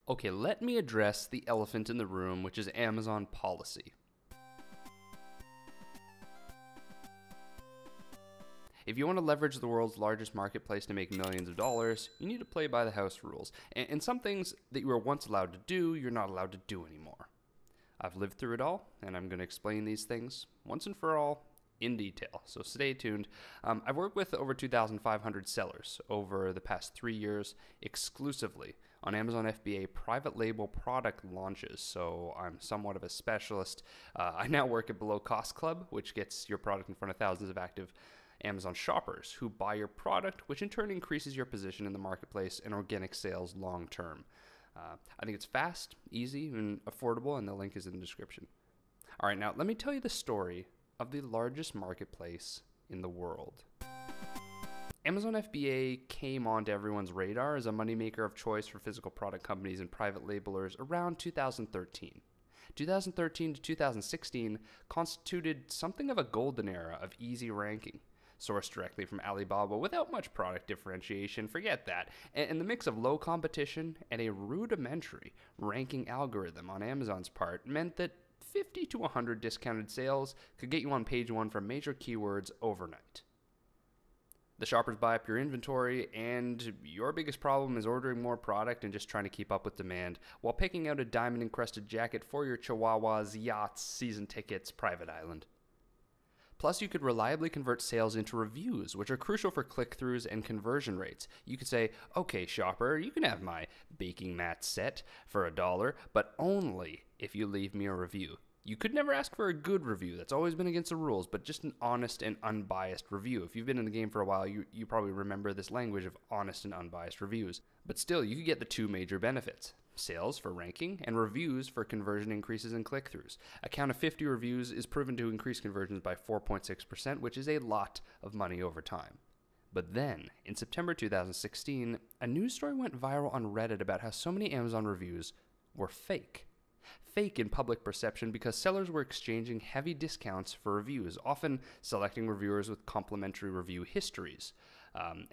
Okay, let me address the elephant in the room, which is Amazon policy. If you want to leverage the world's largest marketplace to make millions of dollars, you need to play by the house rules. And some things that you were once allowed to do, you're not allowed to do anymore. I've lived through it all, and I'm going to explain these things once and for all in detail, so stay tuned. I've worked with over 2,500 sellers over the past 3 years exclusively on Amazon FBA private label product launches, so I'm somewhat of a specialist. I now work at Below Cost Club, which gets your product in front of thousands of active Amazon shoppers who buy your product, which in turn increases your position in the marketplace and organic sales long term. I think it's fast, easy, and affordable, and the link is in the description. All right, now let me tell you the story of the largest marketplace in the world. Amazon FBA came onto everyone's radar as a moneymaker of choice for physical product companies and private labelers around 2013. 2013 to 2016 constituted something of a golden era of easy ranking. Sourced directly from Alibaba without much product differentiation, forget that, and the mix of low competition and a rudimentary ranking algorithm on Amazon's part meant that 50 to 100 discounted sales could get you on page 1 for major keywords overnight. The shoppers buy up your inventory, and your biggest problem is ordering more product and just trying to keep up with demand while picking out a diamond-encrusted jacket for your chihuahuas, yachts, season tickets, private island. Plus, you could reliably convert sales into reviews, which are crucial for click-throughs and conversion rates. You could say, okay, shopper, you can have my baking mat set for $1, but only if you leave me a review. You could never ask for a good review. That's always been against the rules, but just an honest and unbiased review. If you've been in the game for a while, you probably remember this language of honest and unbiased reviews. But still, you could get the two major benefits: sales for ranking and reviews for conversion increases and click-throughs. A count of 50 reviews is proven to increase conversions by 4.6%, which is a lot of money over time. But then, in September 2016, a news story went viral on Reddit about how so many Amazon reviews were fake. Fake in public perception because sellers were exchanging heavy discounts for reviews, often selecting reviewers with complimentary review histories.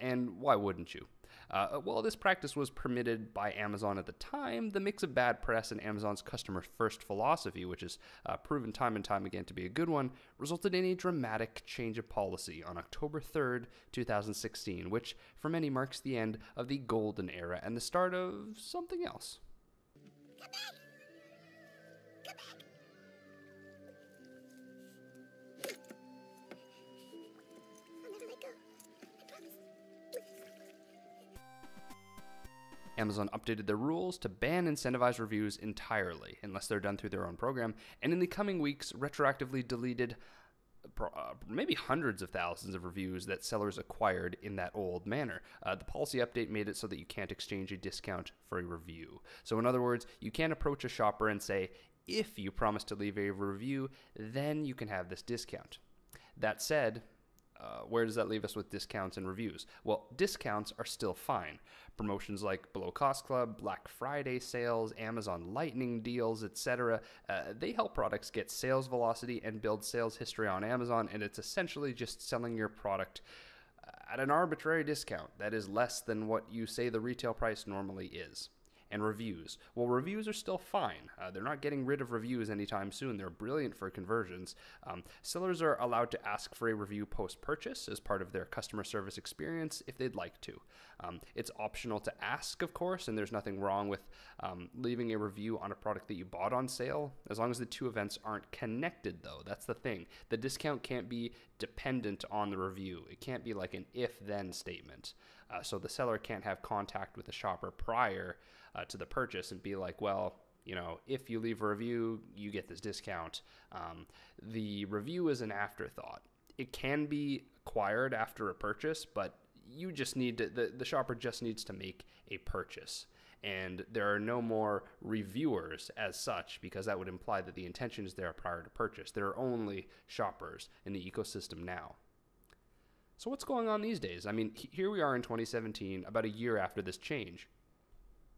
And why wouldn't you? While this practice was permitted by Amazon at the time, the mix of bad press and Amazon's customer-first philosophy, which is proven time and time again to be a good one, resulted in a dramatic change of policy on October 3rd, 2016, which for many marks the end of the golden era and the start of something else. Come back! Come back! I'll never let go. I promise. Amazon updated their rules to ban incentivized reviews entirely, unless they're done through their own program, and in the coming weeks, retroactively deleted maybe hundreds of thousands of reviews that sellers acquired in that old manner. The policy update made it so that you can't exchange a discount for a review. So in other words, you can't approach a shopper and say, if you promise to leave a review, then you can have this discount. That said, where does that leave us with discounts and reviews? Well, discounts are still fine. Promotions like Below Cost Club, Black Friday sales, Amazon Lightning deals, etc., they help products get sales velocity and build sales history on Amazon, and it's essentially just selling your product at an arbitrary discount that is less than what you say the retail price normally is. And reviews. Well, reviews are still fine. They're not getting rid of reviews anytime soon. They're brilliant for conversions. Sellers are allowed to ask for a review post-purchase as part of their customer service experience if they'd like to. It's optional to ask, of course, and there's nothing wrong with leaving a review on a product that you bought on sale, as long as the two events aren't connected, though. That's the thing. The discount can't be dependent on the review. It can't be like an if-then statement. So the seller can't have contact with the shopper prior to the purchase and be like, well, you know, if you leave a review, you get this discount. The review is an afterthought. It can be acquired after a purchase, but you just need to, the shopper just needs to make a purchase. And there are no more reviewers as such, because that would imply that the intention is there prior to purchase. There are only shoppers in the ecosystem now. So what's going on these days? I mean, here we are in 2017, about a year after this change.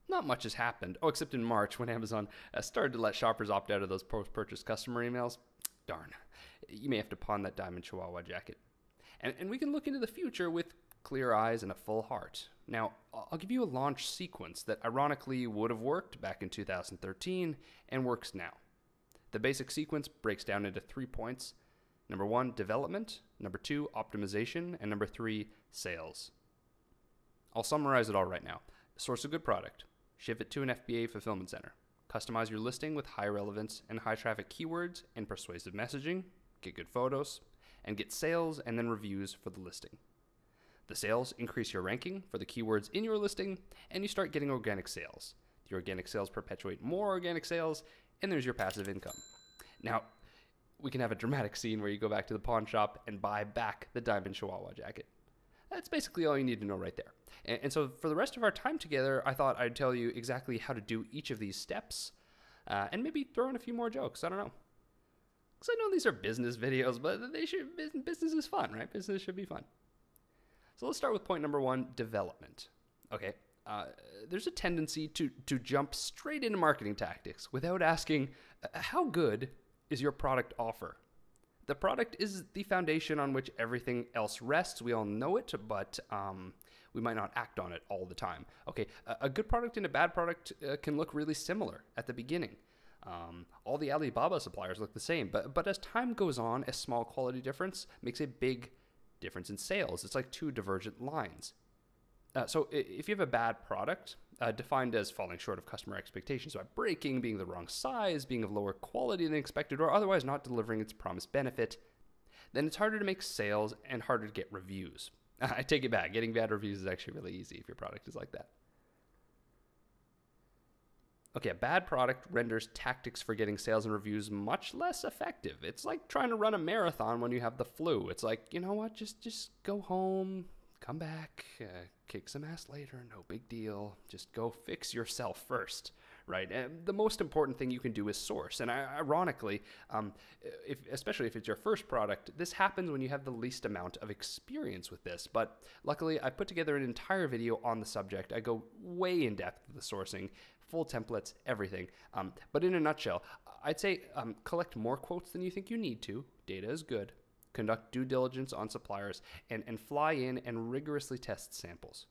Not much has happened. Oh, except in March when Amazon started to let shoppers opt out of those post-purchase customer emails. Darn. You may have to pawn that diamond chihuahua jacket. And we can look into the future with clear eyes, and a full heart. Now, I'll give you a launch sequence that ironically would have worked back in 2013 and works now. The basic sequence breaks down into 3 points. Number 1, development. Number 2, optimization. And number 3, sales. I'll summarize it all right now. Source a good product. Ship it to an FBA fulfillment center. Customize your listing with high relevance and high traffic keywords and persuasive messaging. Get good photos. And get sales and then reviews for the listing. The sales increase your ranking for the keywords in your listing, and you start getting organic sales. The organic sales perpetuate more organic sales, and there's your passive income. Now, we can have a dramatic scene where you go back to the pawn shop and buy back the diamond Chihuahua jacket. That's basically all you need to know right there. And so for the rest of our time together, I thought I'd tell you exactly how to do each of these steps, and maybe throw in a few more jokes. I don't know. Because I know these are business videos, but business is fun, right? Business should be fun. So let's start with point number 1, development. Okay, there's a tendency to jump straight into marketing tactics without asking, how good is your product offer? The product is the foundation on which everything else rests. We all know it, but we might not act on it all the time. Okay, a good product and a bad product can look really similar at the beginning. All the Alibaba suppliers look the same, but as time goes on, a small quality difference makes a big difference in sales. It's like 2 divergent lines. So if you have a bad product, defined as falling short of customer expectations by breaking, being the wrong size, being of lower quality than expected, or otherwise not delivering its promised benefit, then it's harder to make sales and harder to get reviews. I take it back. Getting bad reviews is actually really easy if your product is like that. Okay, a bad product renders tactics for getting sales and reviews much less effective. It's like trying to run a marathon when you have the flu. It's like, you know what, just go home, come back, kick some ass later, no big deal. Just go fix yourself first, right? And the most important thing you can do is source. And ironically, especially if it's your first product, this happens when you have the least amount of experience with this. But luckily, I put together an entire video on the subject. I go way in depth with the sourcing, full templates, everything. But in a nutshell, I'd say collect more quotes than you think you need to. Data is good. Conduct due diligence on suppliers, and fly in and rigorously test samples.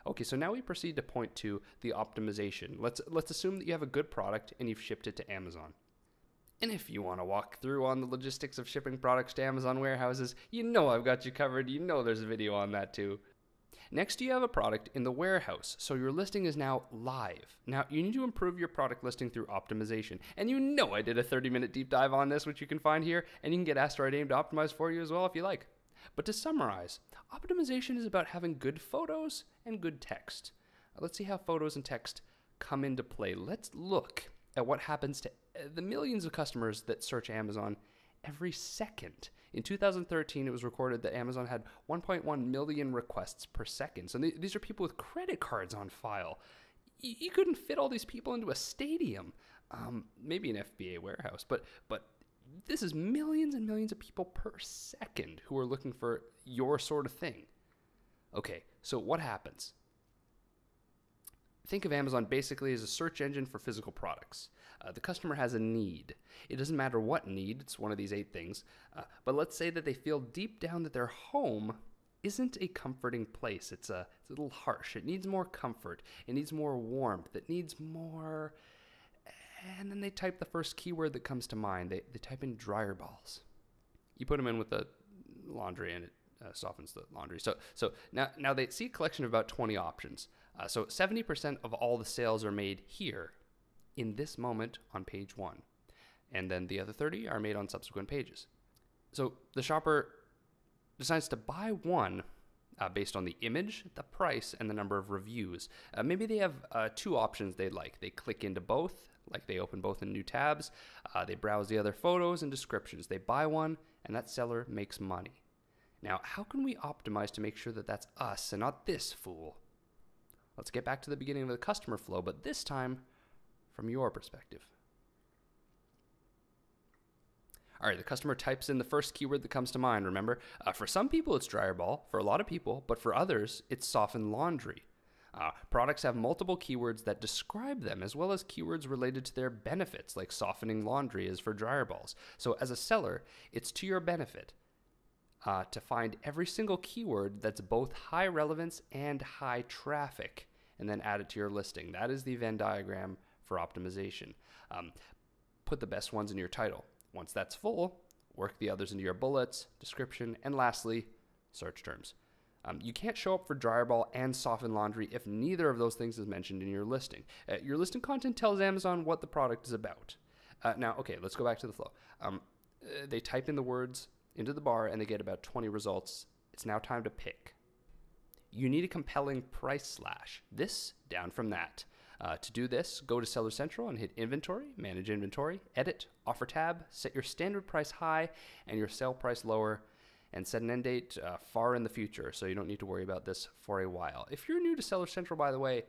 Okay, so now we proceed to point 2, the optimization. Let's assume that you have a good product and you've shipped it to Amazon. And if you want to walk through on the logistics of shipping products to Amazon warehouses, you know I've got you covered. You know there's a video on that too. Next, you have a product in the warehouse, so your listing is now live. Now, you need to improve your product listing through optimization. And you know I did a 30-minute deep dive on this, which you can find here, and you can get Asteroid AIM to optimize for you as well if you like. But to summarize, optimization is about having good photos and good text. Let's see how photos and text come into play. Let's look at what happens to the millions of customers that search Amazon every second. In 2013, it was recorded that Amazon had 1.1 million requests per second. So these are people with credit cards on file. You couldn't fit all these people into a stadium, maybe an FBA warehouse, but this is millions and millions of people per second who are looking for your sort of thing. Okay, so what happens? Think of Amazon basically as a search engine for physical products. The customer has a need. It doesn't matter what need, it's one of these 8 things. But let's say that they feel deep down that their home isn't a comforting place. It's a little harsh. It needs more comfort. It needs more warmth. It needs more... And then they type the first keyword that comes to mind. They type in dryer balls. You put them in with the laundry and it softens the laundry. So now they see a collection of about 20 options. So 70% of all the sales are made here in this moment on page 1. And then the other 30 are made on subsequent pages. So the shopper decides to buy one based on the image, the price, and the number of reviews. Maybe they have 2 options they like. They click into both, like they open both in new tabs. They browse the other photos and descriptions. They buy one, and that seller makes money. Now, how can we optimize to make sure that that's us and not this fool? Let's get back to the beginning of the customer flow, but this time from your perspective. All right, the customer types in the first keyword that comes to mind, remember? For some people, it's dryer ball. For a lot of people, but for others, it's softened laundry. Products have multiple keywords that describe them, as well as keywords related to their benefits, like softening laundry is for dryer balls. So as a seller, it's to your benefit to find every single keyword that's both high relevance and high traffic, and then add it to your listing. That is the Venn diagram for optimization. Put the best ones in your title. Once that's full, work the others into your bullets, description, and lastly, search terms. You can't show up for dryer ball and soften laundry if neither of those things is mentioned in your listing. Your listing content tells Amazon what the product is about. Now, okay, let's go back to the flow. They type in the words into the bar and they get about 20 results. It's now time to pick. You need a compelling price slash. This down from that. To do this, go to Seller Central and hit Inventory, Manage Inventory, Edit, Offer tab, set your standard price high and your sale price lower, and set an end date far in the future, so you don't need to worry about this for a while. If you're new to Seller Central, by the way,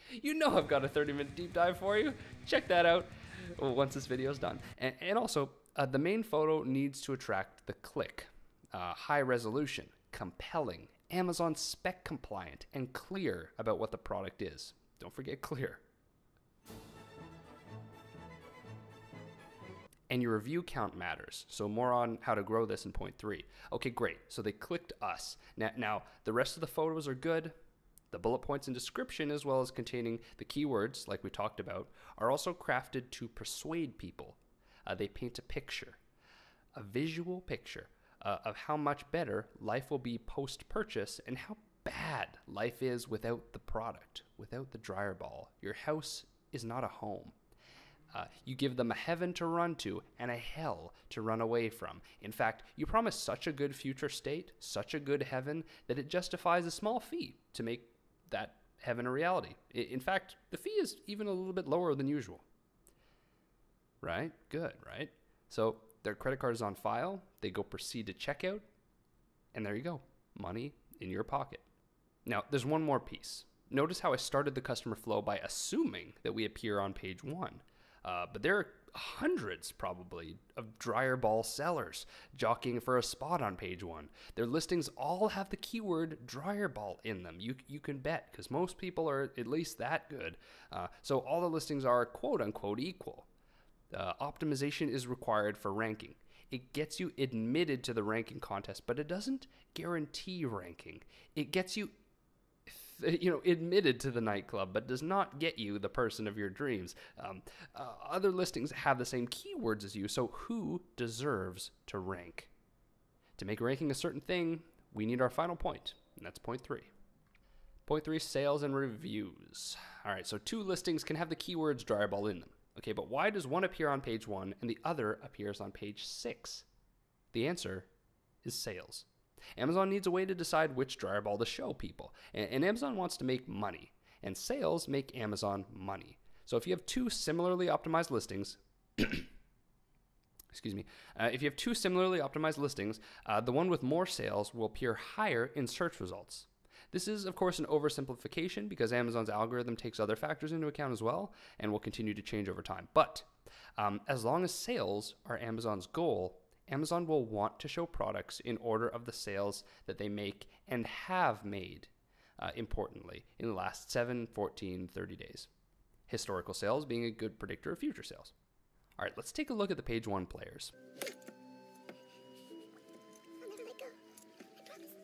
you know I've got a 30-minute deep dive for you. Check that out once this video is done. And also, the main photo needs to attract the click. High resolution, compelling, Amazon spec compliant, and clear about what the product is. Don't forget clear. And your review count matters. So more on how to grow this in point 3. Okay, great. So they clicked us. Now the rest of the photos are good. The bullet points and description, as well as containing the keywords, like we talked about, are also crafted to persuade people. They paint a picture, a visual picture of how much better life will be post-purchase and how bad life is without the product, without the dryer ball. Your house is not a home. You give them a heaven to run to and a hell to run away from. In fact, you promise such a good future state, such a good heaven, that it justifies a small fee to make that heaven a reality. In fact, the fee is even a little bit lower than usual. Right? Good, right? So their credit card is on file, they go proceed to checkout, and there you go. Money in your pocket. Now, there's one more piece. Notice how I started the customer flow by assuming that we appear on page 1. But there are hundreds, probably, of dryer ball sellers jockeying for a spot on page 1. Their listings all have the keyword dryer ball in them. You can bet, because most people are at least that good. So all the listings are quote-unquote equal. Optimization is required for ranking. It gets you admitted to the ranking contest, but it doesn't guarantee ranking. It gets you admitted to the nightclub, but does not get you the person of your dreams. Other listings have the same keywords as you, so who deserves to rank? To make ranking a certain thing, we need our final point, and that's point 3. Point 3, sales and reviews. All right, so 2 listings can have the keywords dryerball in them. Okay, but why does one appear on page 1 and the other appears on page 6? The answer is sales. Amazon needs a way to decide which dryer ball to show people. And Amazon wants to make money. And sales make Amazon money. So if you have 2 similarly optimized listings, excuse me, if you have 2 similarly optimized listings, the one with more sales will appear higher in search results. This is, of course, an oversimplification because Amazon's algorithm takes other factors into account as well and will continue to change over time. But as long as sales are Amazon's goal, Amazon will want to show products in order of the sales that they make and have made, importantly, in the last 7, 14, 30 days. Historical sales being a good predictor of future sales. All right, let's take a look at the page 1 players. I'll never let go. I promise.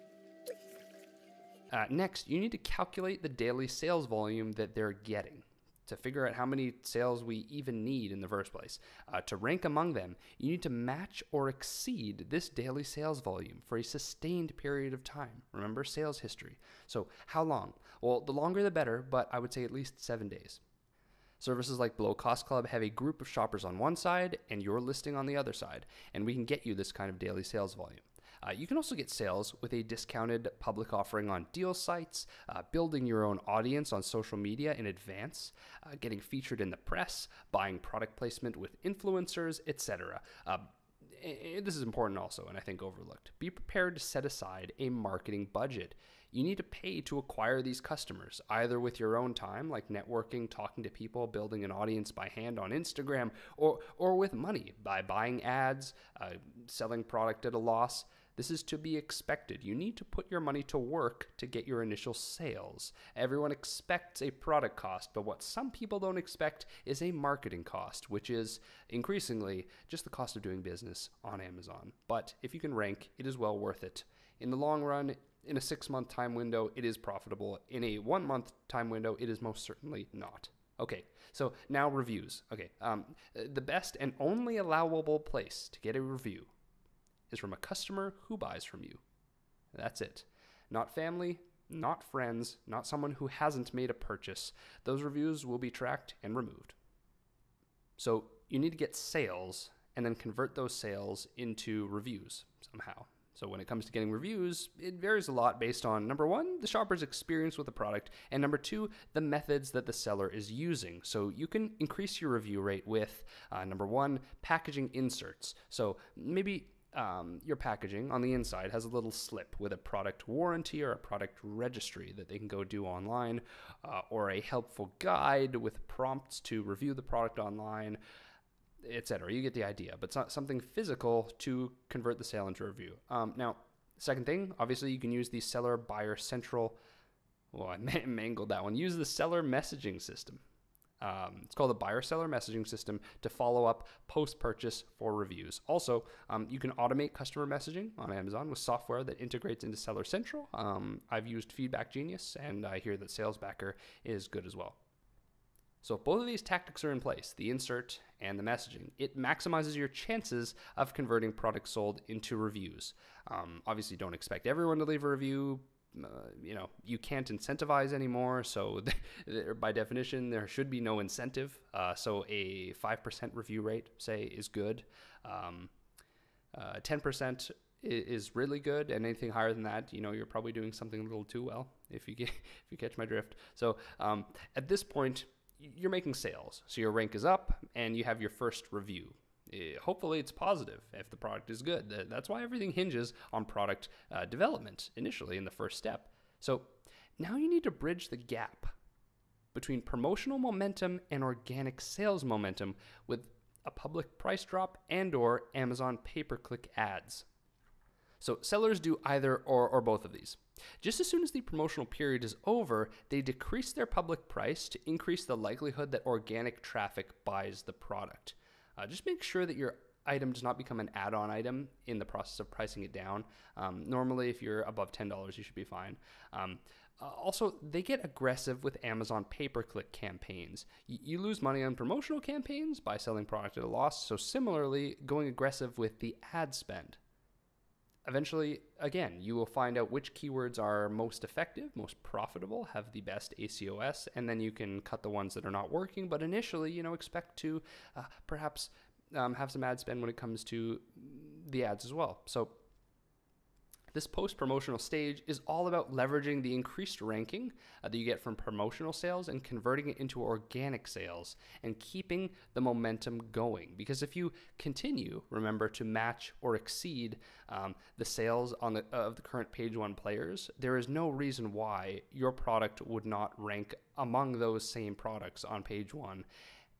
Next, you need to calculate the daily sales volume that they're getting to figure out how many sales we even need in the first place. To rank among them, you need to match or exceed this daily sales volume for a sustained period of time. Remember, sales history. So how long? Well, the longer the better, but I would say at least 7 days. Services like Below Cost Club have a group of shoppers on one side and your listing on the other side, and we can get you this kind of daily sales volume. You can also get sales with a discounted public offering on deal sites, building your own audience on social media in advance, getting featured in the press, buying product placement with influencers, etc. This is important also, and I think overlooked. Be prepared to set aside a marketing budget. You need to pay to acquire these customers, either with your own time, like networking, talking to people, building an audience by hand on Instagram, or with money by buying ads, selling product at a loss. This is to be expected. You need to put your money to work to get your initial sales. Everyone expects a product cost, but what some people don't expect is a marketing cost, which is increasingly just the cost of doing business on Amazon. But if you can rank, it is well worth it. In the long run, in a 6-month time window, it is profitable. In a 1-month time window, it is most certainly not. Okay, so now reviews. Okay, the best and only allowable place to get a review is from a customer who buys from you. That's it. Not family, not friends, not someone who hasn't made a purchase. Those reviews will be tracked and removed. So you need to get sales and then convert those sales into reviews somehow. So when it comes to getting reviews, it varies a lot based on, number one, the shopper's experience with the product, and number two, the methods that the seller is using. So you can increase your review rate with, number one, packaging inserts. So maybe your packaging on the inside has a little slip with a product warranty or a product registry that they can go do online, or a helpful guide with prompts to review the product online, etc. You get the idea, but it's not something physical to convert the sale into a review. Now, second thing, obviously you can use the seller buyer central. Well, I mangled that one. Use the seller messaging system. It's called the buyer-seller messaging system to follow up post-purchase for reviews. Also, you can automate customer messaging on Amazon with software that integrates into Seller Central. I've used Feedback Genius, and I hear that SalesBacker is good as well. So if both of these tactics are in place, the insert and the messaging, it maximizes your chances of converting products sold into reviews. Obviously, don't expect everyone to leave a review. You can't incentivize anymore, so by definition there should be no incentive, so a 5% review rate, say, is good. 10% is really good, and anything higher than that, you're probably doing something a little too well, if you catch my drift. So at this point, you're making sales, so your rank is up and you have your first review. Hopefully it's positive if the product is good. That's why everything hinges on product development initially in the first step. So now you need to bridge the gap between promotional momentum and organic sales momentum with a public price drop and/or Amazon pay-per-click ads. So sellers do either or both of these. Just as soon as the promotional period is over, they decrease their public price to increase the likelihood that organic traffic buys the product. Just make sure that your item does not become an add-on item in the process of pricing it down. Normally, if you're above $10, you should be fine. Also, they get aggressive with Amazon pay-per-click campaigns. You lose money on promotional campaigns by selling product at a loss, so similarly, going aggressive with the ad spend. Eventually, again, you will find out which keywords are most effective, most profitable, have the best ACOS, and then you can cut the ones that are not working. But initially, expect to perhaps have some ad spend when it comes to the ads as well. So this post-promotional stage is all about leveraging the increased ranking that you get from promotional sales and converting it into organic sales and keeping the momentum going. Because if you continue, remember, to match or exceed the sales of the current page one players, there is no reason why your product would not rank among those same products on page one.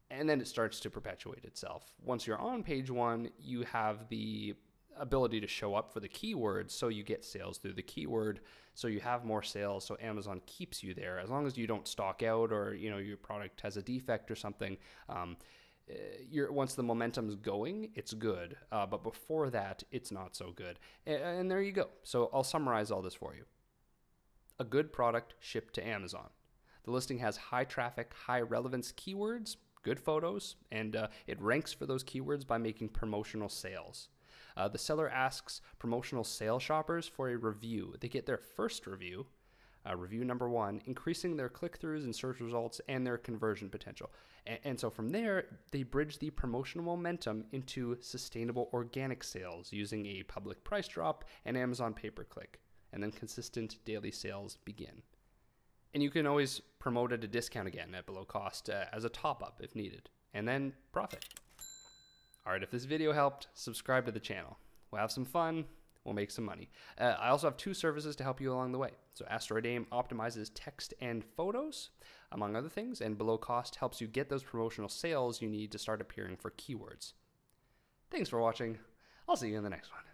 And then it starts to perpetuate itself. Once you're on page one, you have the ability to show up for the keywords, so you get sales through the keyword, so you have more sales, so Amazon keeps you there. As long as you don't stock out or your product has a defect or something, once the momentum's going, it's good. But before that, it's not so good. And there you go. So I'll summarize all this for you. A good product shipped to Amazon. The listing has high traffic, high relevance keywords, good photos, and it ranks for those keywords by making promotional sales. The seller asks promotional sale shoppers for a review. They get their first review, review number 1, increasing their click-throughs and search results and their conversion potential. And so from there, they bridge the promotional momentum into sustainable organic sales using a public price drop and Amazon pay-per-click. And then consistent daily sales begin. And you can always promote at a discount again at below cost as a top-up if needed. And then profit. All right, if this video helped, subscribe to the channel. We'll have some fun. We'll make some money. I also have 2 services to help you along the way. So Asteroid AIM optimizes text and photos, among other things, and below cost helps you get those promotional sales you need to start appearing for keywords. Thanks for watching. I'll see you in the next one.